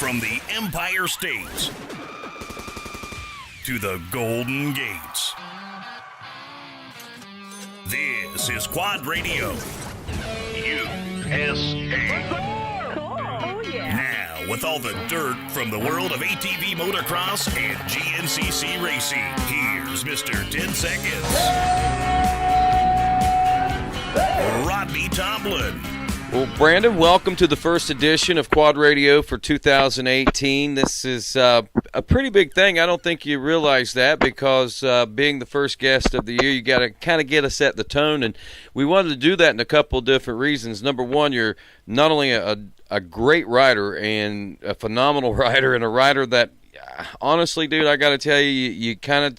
From the Empire State to the Golden Gates, this is Quad Radio USA. Cool. Oh, yeah. Now, with all the dirt from the world of ATV motocross and GNCC racing, here's Mr. 10 Seconds, Rodney Tomlin. Well, Brandon, welcome to the first edition of Quad Radio for 2018. This is a pretty big thing. I don't think you realize that because being the first guest of the year, you got to kind of get us at the tone, and we wanted to do that in a couple of different reasons. Number one, you're not only a great rider and a phenomenal rider and a rider that, honestly, dude, I got to tell you, you kind of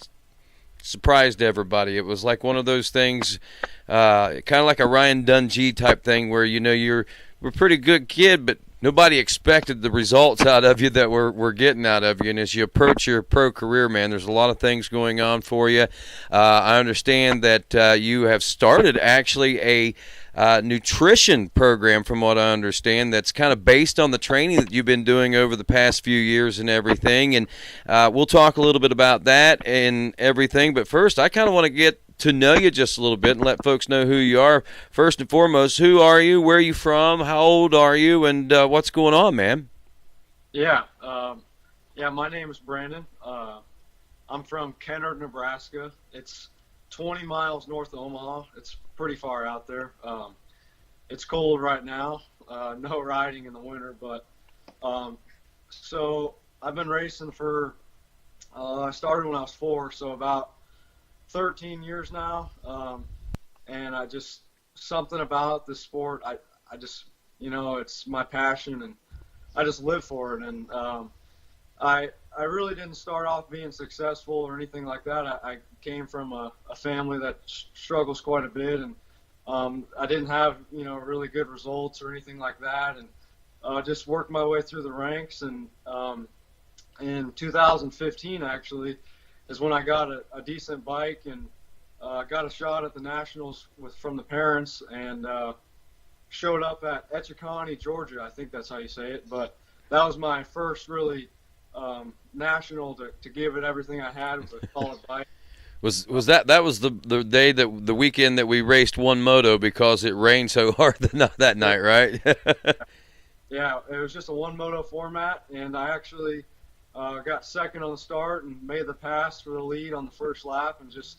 surprised everybody. It was like one of those things, kind of like a Ryan Dungey type thing where, you know, you're a pretty good kid, but nobody expected the results out of you that we're getting out of you. And as you approach your pro career, man, there's a lot of things going on for you. I understand that you have started actually a nutrition program, from what I understand, that's kind of based on the training that you've been doing over the past few years and everything. And we'll talk a little bit about that and everything. But first, I kind of want to get to know you just a little bit and let folks know who you are. First and foremost, who are you? Where are you from? How old are you? And what's going on, man? Yeah, my name is Brandon. I'm from Kennard, Nebraska. It's 20 miles north of Omaha. It's pretty far out there. It's cold right now. No riding in the winter, but so I've been racing for, I started when I was 4, so about 13 years now. And I just, something about this sport, I just, you know, it's my passion and I just live for it. And I really didn't start off being successful or anything like that. I came from a family that struggles quite a bit, and I didn't have, you know, really good results or anything like that, and just worked my way through the ranks. And in 2015, actually, is when I got a decent bike and got a shot at the Nationals from the parents, and showed up at Etchiconee, Georgia. I think that's how you say it, but that was my first really national to give it everything I had with a solid bike. Was that was the day that the weekend that we raced one moto because it rained so hard that night, right? Yeah, it was just a one moto format, and I actually got second on the start and made the pass for the lead on the first lap and just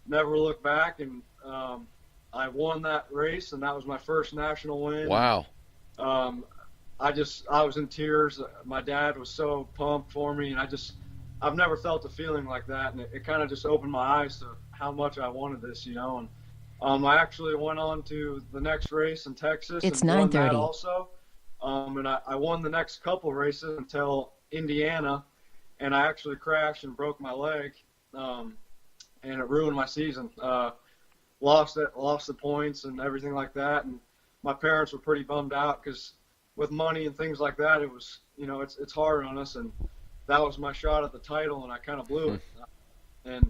never looked back. And I won that race, and that was my first national win. Wow. I was in tears. My dad was so pumped for me, and I've never felt a feeling like that, and it kind of just opened my eyes to how much I wanted this, you know. And I actually went on to the next race in Texas. It's and won 9:30. that also. And I won the next couple races until Indiana, and I actually crashed and broke my leg, and it ruined my season. Lost the points and everything like that, and my parents were pretty bummed out because with money and things like that, it was, you know, it's hard on us, and that was my shot at the title, and I kind of blew it. And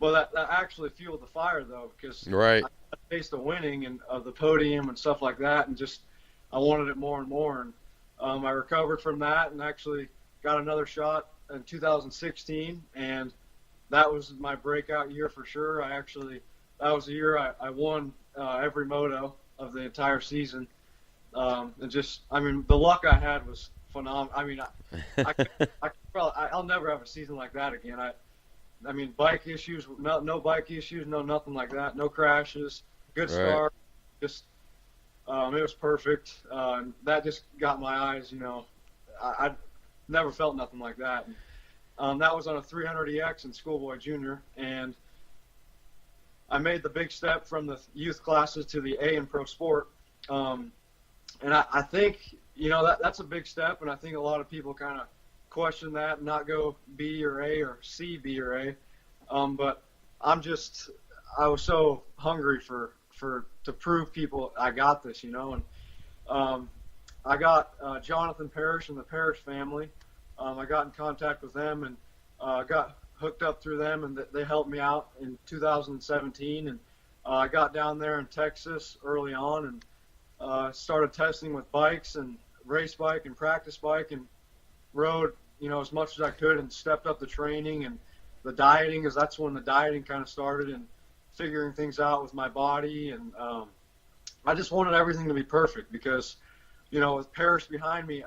well, that actually fueled the fire though, because right. I faced the winning and of the podium and stuff like that, and just I wanted it more and more. And I recovered from that and actually got another shot in 2016, and that was my breakout year for sure. That was the year I won every moto of the entire season. And just, I mean, the luck I had was phenomenal. I mean, I'll never have a season like that again. I mean, bike issues, no bike issues, no nothing like that, no crashes, good start, just it was perfect. That just got my eyes, you know. I never felt nothing like that. And, that was on a 300EX in Schoolboy Junior, and I made the big step from the youth classes to the A in Pro Sport. And I think, you know, that's a big step, and I think a lot of people kind of question that and not go B or A or C, B or A. But I was so hungry to prove people I got this, you know. And I got Jonathan Parrish and the Parrish family. I got in contact with them and got hooked up through them, and they helped me out in 2017. And I got down there in Texas early on and started testing with bikes and race bike and practice bike, and rode, as much as I could and stepped up the training and the dieting, because that's when the dieting kind of started, and figuring things out with my body. And I just wanted everything to be perfect because, with Parrish behind me,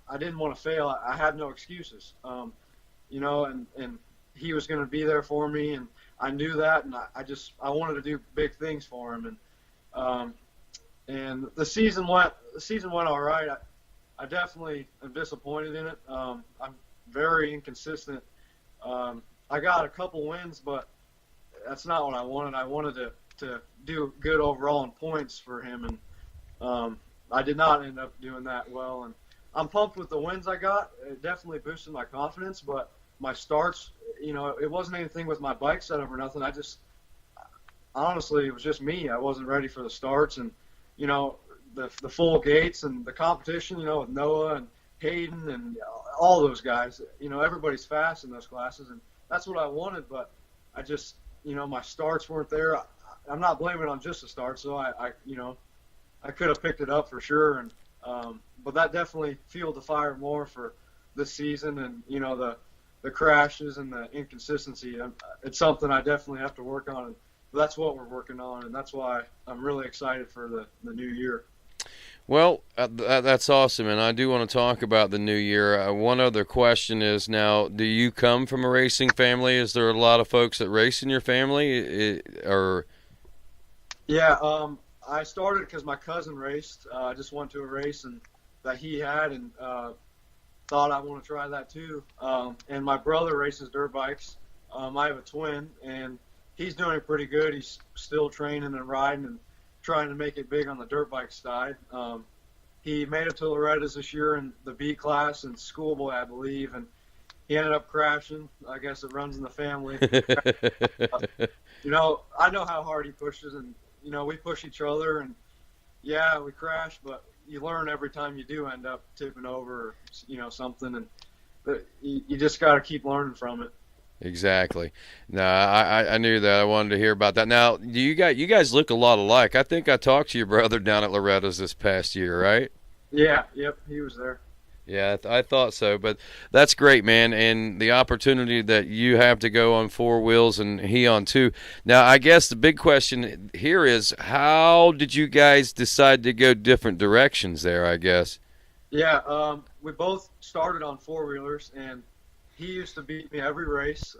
I didn't want to fail. I had no excuses, and he was going to be there for me, and I knew that, and I wanted to do big things for him. And the season went all right. I definitely am disappointed in it. I'm very inconsistent. I got a couple wins, but that's not what I wanted. I wanted to do good overall in points for him, and I did not end up doing that well. And I'm pumped with the wins I got. It definitely boosted my confidence, but my starts, it wasn't anything with my bike setup or nothing. Honestly, it was just me. I wasn't ready for the starts, and the full gates and the competition, with Noah and Hayden and all those guys. Everybody's fast in those classes, and that's what I wanted. But I just, my starts weren't there. I'm not blaming it on just the starts, so I could have picked it up for sure. And but that definitely fueled the fire more for this season, and the crashes and the inconsistency. It's something I definitely have to work on, and that's what we're working on, and that's why I'm really excited for the new year. Well, that's awesome, and I do want to talk about the new year. One other question is, now, do you come from a racing family? Is there a lot of folks that race in your family, or? Yeah, I started because my cousin raced. I just went to a race that he had, and thought I want to try that too. And my brother races dirt bikes. I have a twin, and he's doing pretty good. He's still training and riding and trying to make it big on the dirt bike side. He made it to Loretta's this year in the B class in schoolboy, I believe, and he ended up crashing. I guess it runs in the family. I know how hard he pushes, and we push each other, and yeah, we crash, but you learn every time you do end up tipping over, or, something, and you just got to keep learning from it. Exactly. No, I knew that. I wanted to hear about that. Now, you guys look a lot alike. I think I talked to your brother down at Loretta's this past year, right? Yeah. Yep. He was there. Yeah, I thought so. But that's great, man. And the opportunity that you have to go on four wheels and he on two. Now, I guess the big question here is, how did you guys decide to go different directions there, I guess? Yeah. We both started on four-wheelers, and he used to beat me every race,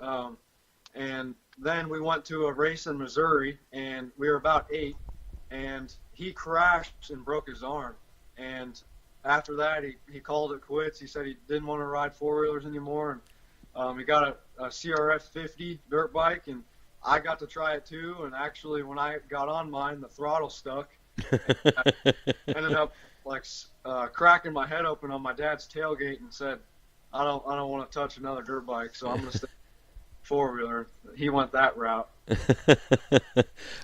and then we went to a race in Missouri, and we were about 8, and he crashed and broke his arm. And after that, he called it quits. He said he didn't want to ride four-wheelers anymore, and he got a CRF 50 dirt bike, and I got to try it too. And actually, when I got on mine, the throttle stuck. I ended up cracking my head open on my dad's tailgate and said, I don't want to touch another dirt bike, so I'm going to stay four-wheeler. He went that route.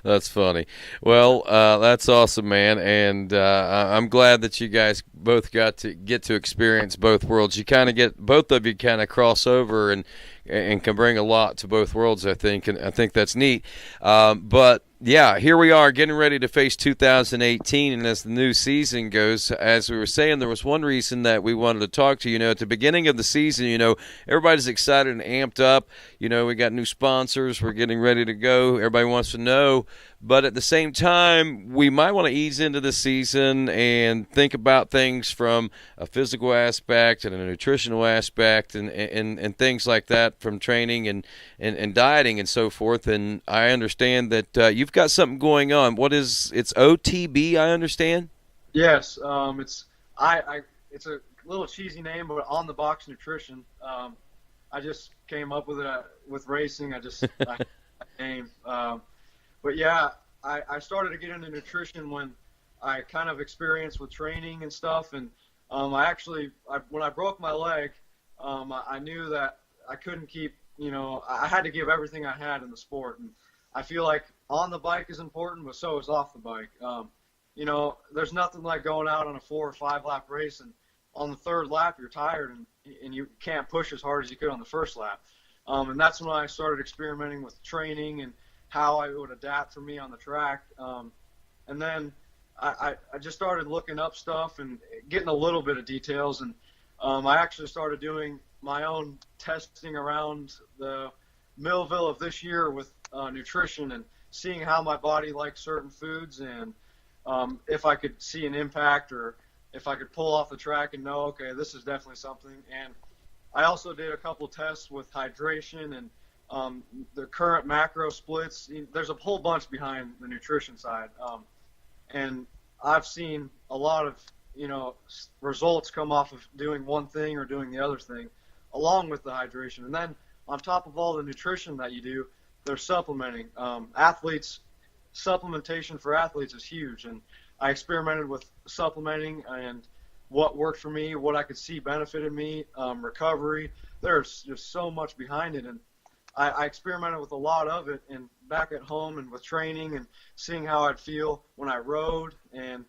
That's funny. Well, that's awesome, man, and I'm glad that you guys both got to experience both worlds. You kind of both of you kind of cross over and can bring a lot to both worlds, I think, and I think that's neat. But yeah, here we are getting ready to face 2018, and as the new season goes, as we were saying, there was one reason that we wanted to talk to you. At the beginning of the season, everybody's excited and amped up. We got new sponsors. We're getting ready to go. Everybody wants to know. But at the same time, we might want to ease into the season and think about things from a physical aspect and a nutritional aspect and things like that, from training and dieting and so forth. And I understand that you've got something going on. It's OTB, I understand? Yes. It's a little cheesy name, but On the Box Nutrition. I just came up with it with racing. I name. But yeah, I started to get into nutrition when I kind of experienced with training and stuff. And when I broke my leg, I knew that I couldn't keep, I had to give everything I had in the sport. And I feel like on the bike is important, but so is off the bike. There's nothing like going out on a 4 or 5 lap race, and on the 3rd lap you're tired and you can't push as hard as you could on the 1st lap. And that's when I started experimenting with training and how I would adapt for me on the track. And then I just started looking up stuff and getting a little bit of details. And I actually started doing my own testing around the Millville of this year with nutrition and seeing how my body likes certain foods and if I could see an impact or if I could pull off the track and know, okay, this is definitely something. And I also did a couple tests with hydration and the current macro splits. There's a whole bunch behind the nutrition side. And I've seen a lot of, results come off of doing one thing or doing the other thing along with the hydration. And then on top of all the nutrition that you do, there's supplementing. Supplementation for athletes is huge. And I experimented with supplementing and what worked for me, what I could see benefited me, recovery. There's just so much behind it. And I experimented with a lot of it and back at home and with training and seeing how I'd feel when I rode. And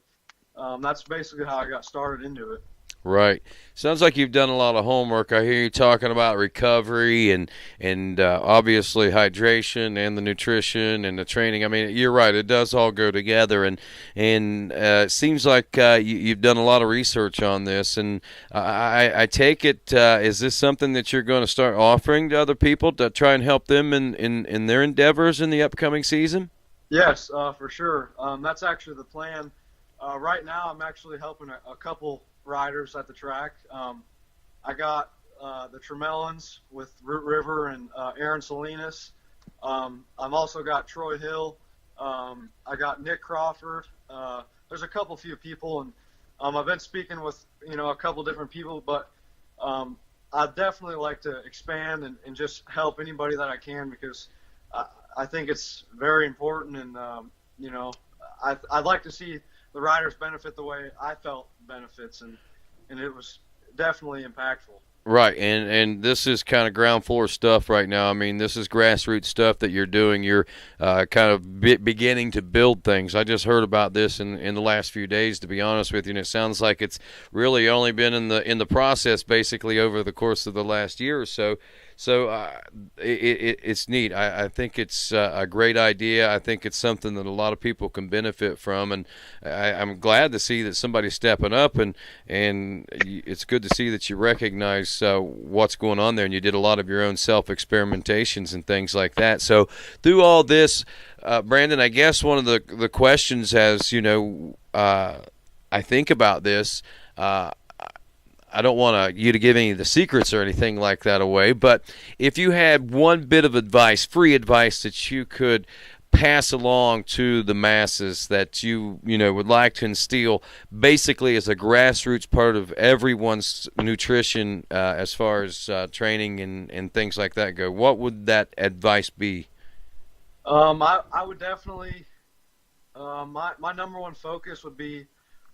that's basically how I got started into it. Right. Sounds like you've done a lot of homework. I hear you talking about recovery and obviously hydration and the nutrition and the training. I mean, you're right. It does all go together, and it seems like you've done a lot of research on this. And I take it, is this something that you're going to start offering to other people to try and help them in their endeavors in the upcoming season? Yes, for sure. That's actually the plan. Right now, I'm actually helping a couple riders at the track. I got the Tremellans with Root River and Aaron Salinas. I've also got Troy Hill. I got Nick Crawford. There's a few people, and I've been speaking with a couple different people, but I'd definitely like to expand and just help anybody that I can because I think it's very important, and I'd like to see the riders benefit the way I felt benefits, and it was definitely impactful. Right, and this is kind of ground floor stuff right now. I mean, this is grassroots stuff that you're doing. You're kind of beginning to build things. I just heard about this in the last few days, to be honest with you, and it sounds like it's really only been in the process basically over the course of the last year or so. So it's neat. I think it's a great idea. I think it's something that a lot of people can benefit from, and I'm glad to see that somebody's stepping up, and it's good to see that you recognize what's going on there, and you did a lot of your own self-experimentations and things like that. So through all this, Brandon, I guess one of the questions as, I think about this, I don't want you to give any of the secrets or anything like that away, but if you had one bit of advice, free advice that you could pass along to the masses that you would like to instill basically as a grassroots part of everyone's nutrition as far as training and things like that go, what would that advice be? I would definitely my number one focus would be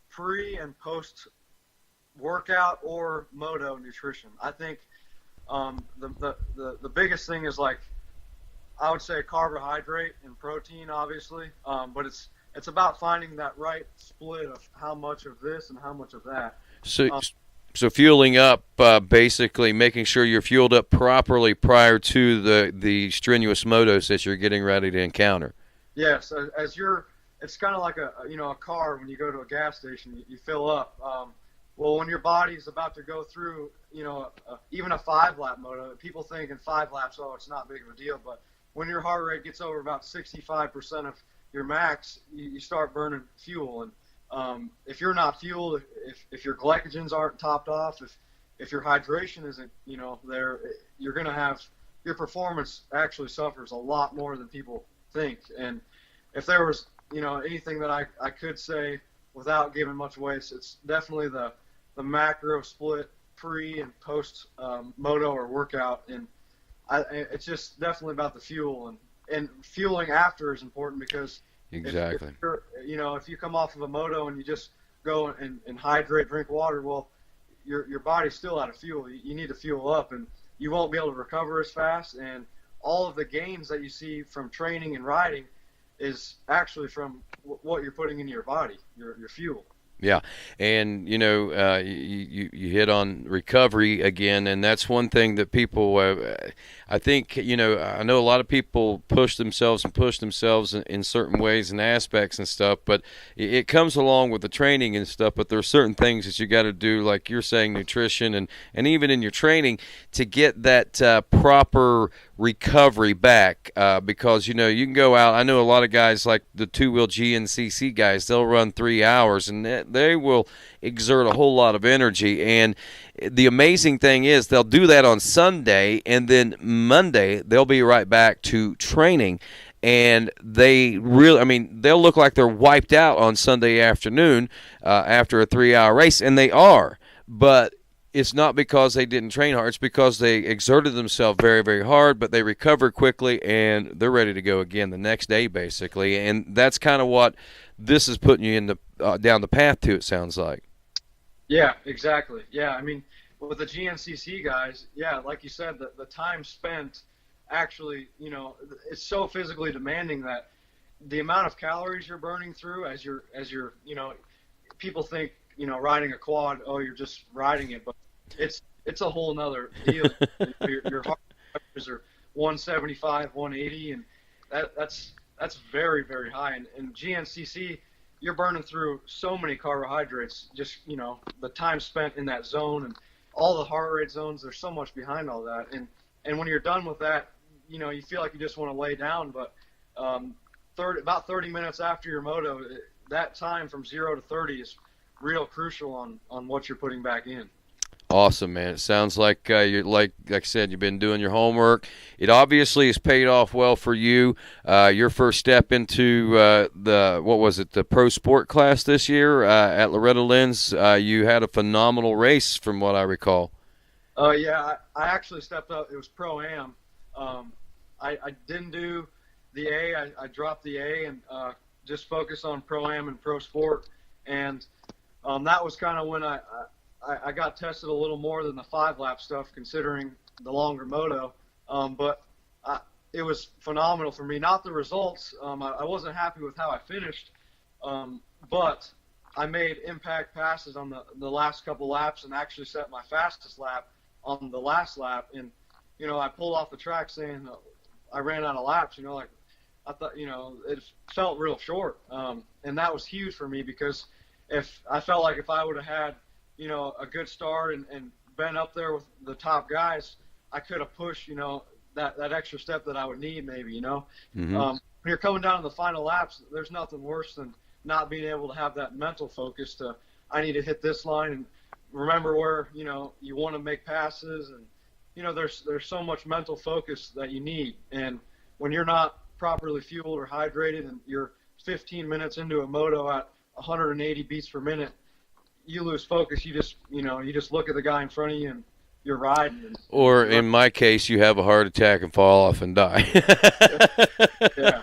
pre and post workout or moto nutrition. I think the biggest thing is, like, I would say carbohydrate and protein, obviously, but it's about finding that right split of how much of this and how much of that. So fueling up, basically making sure you're fueled up properly prior to the strenuous motos that you're getting ready to encounter. Yes, it's kind of like a car when you go to a gas station, you fill up. Well, when your body's about to go through, even a 5-lap moto, people think in 5 laps, it's not big of a deal. But when your heart rate gets over about 65% of your max, you start burning fuel. And if you're not fueled, if your glycogens aren't topped off, if your hydration isn't, there, you're going to have your performance actually suffers a lot more than people think. And if there was, anything that I could say without giving much away, it's definitely the macro split pre and post moto or workout, and it's just definitely about the fuel, and fueling after is important because exactly if you come off of a moto and you just go and hydrate, drink water, well, your body's still out of fuel. You need to fuel up, and you won't be able to recover as fast, and all of the gains that you see from training and riding is actually from what you're putting into your body, your fuel. Yeah, and you hit on recovery again, and that's one thing that people, I think, I know a lot of people push themselves in certain ways and aspects and stuff, but it comes along with the training and stuff. But there are certain things that you got to do, like you're saying, nutrition, and even in your training to get that proper recovery back, because you can go out. I know a lot of guys like the two-wheel GNCC guys, they'll run 3 hours and they will exert a whole lot of energy. And the amazing thing is they'll do that on Sunday, and then Monday they'll be right back to training. And they really, they'll look like they're wiped out on Sunday afternoon after a 3-hour race, and they are. But it's not because they didn't train hard. It's because they exerted themselves very, very hard, but they recovered quickly, and they're ready to go again the next day, basically. And that's kind of what this is putting you in the down the path to, it sounds like. Yeah, exactly. Yeah, with the GNCC guys, yeah, like you said, the time spent actually, it's so physically demanding that the amount of calories you're burning through as you're, people think, riding a quad, oh, you're just riding it, but it's a whole nother deal. Your heart rates are 175, 180, and that's very, very high. And GNCC, you're burning through so many carbohydrates. Just the time spent in that zone and all the heart rate zones. There's so much behind all that. And when you're done with that, you feel like you just want to lay down. But about 30 minutes after your moto, that time from 0 to 30 is real crucial on what you're putting back in. Awesome, man. It sounds like you're like I said, you've been doing your homework. It obviously has paid off well for you. Your first step into the pro sport class this year at Loretta Lynn's. You had a phenomenal race, from what I recall. Yeah, I actually stepped up. It was pro-am. I didn't do the A. I dropped the A and just focused on pro-am and pro sport. And that was kind of when I got tested a little more than the 5-lap stuff, considering the longer moto. But it was phenomenal for me. Not the results. I wasn't happy with how I finished. But I made impact passes on the last couple laps and actually set my fastest lap on the last lap. And, I pulled off the track saying I ran out of laps, I thought, it felt real short. And that was huge for me, because if I felt like if I would have had, a good start and been up there with the top guys, I could have pushed, that extra step that I would need maybe, Mm-hmm. When you're coming down to the final laps, there's nothing worse than not being able to have that mental focus to, I need to hit this line and remember where, you want to make passes. And, there's so much mental focus that you need. And when you're not properly fueled or hydrated and you're 15 minutes into a moto at 180 beats per minute, you lose focus. You just look at the guy in front of you and you're riding. Or in my case, you have a heart attack and fall off and die. Yeah.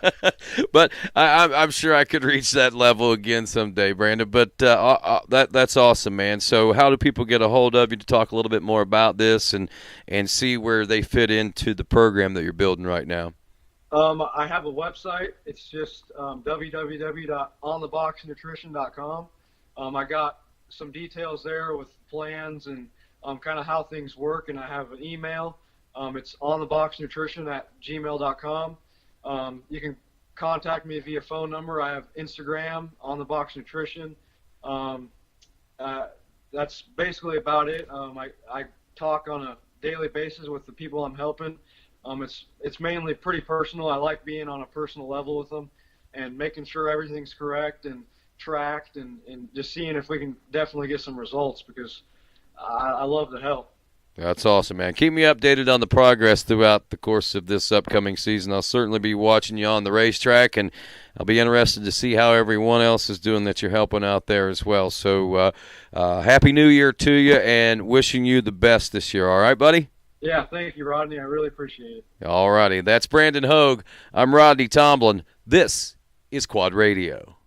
But I'm sure I could reach that level again someday, Brandon. But that's awesome, man. So how do people get a hold of you to talk a little bit more about this and see where they fit into the program that you're building right now? I have a website. It's just www.ontheboxnutrition.com. I got some details there with plans and kind of how things work, and I have an email. It's ontheboxnutrition@gmail.com. You can contact me via phone number. I have Instagram, ontheboxnutrition. That's basically about it. I talk on a daily basis with the people I'm helping. It's mainly pretty personal. I like being on a personal level with them and making sure everything's correct and tracked and just seeing if we can definitely get some results, because I love to help. That's awesome, man. Keep me updated on the progress throughout the course of this upcoming season. I'll certainly be watching you on the racetrack, and I'll be interested to see how everyone else is doing that you're helping out there as well. So Happy New Year to you, and wishing you the best this year. All right, buddy? Yeah, thank you, Rodney. I really appreciate it. All righty. That's Brandon Hoag. I'm Rodney Tomlin. This is Quad Radio.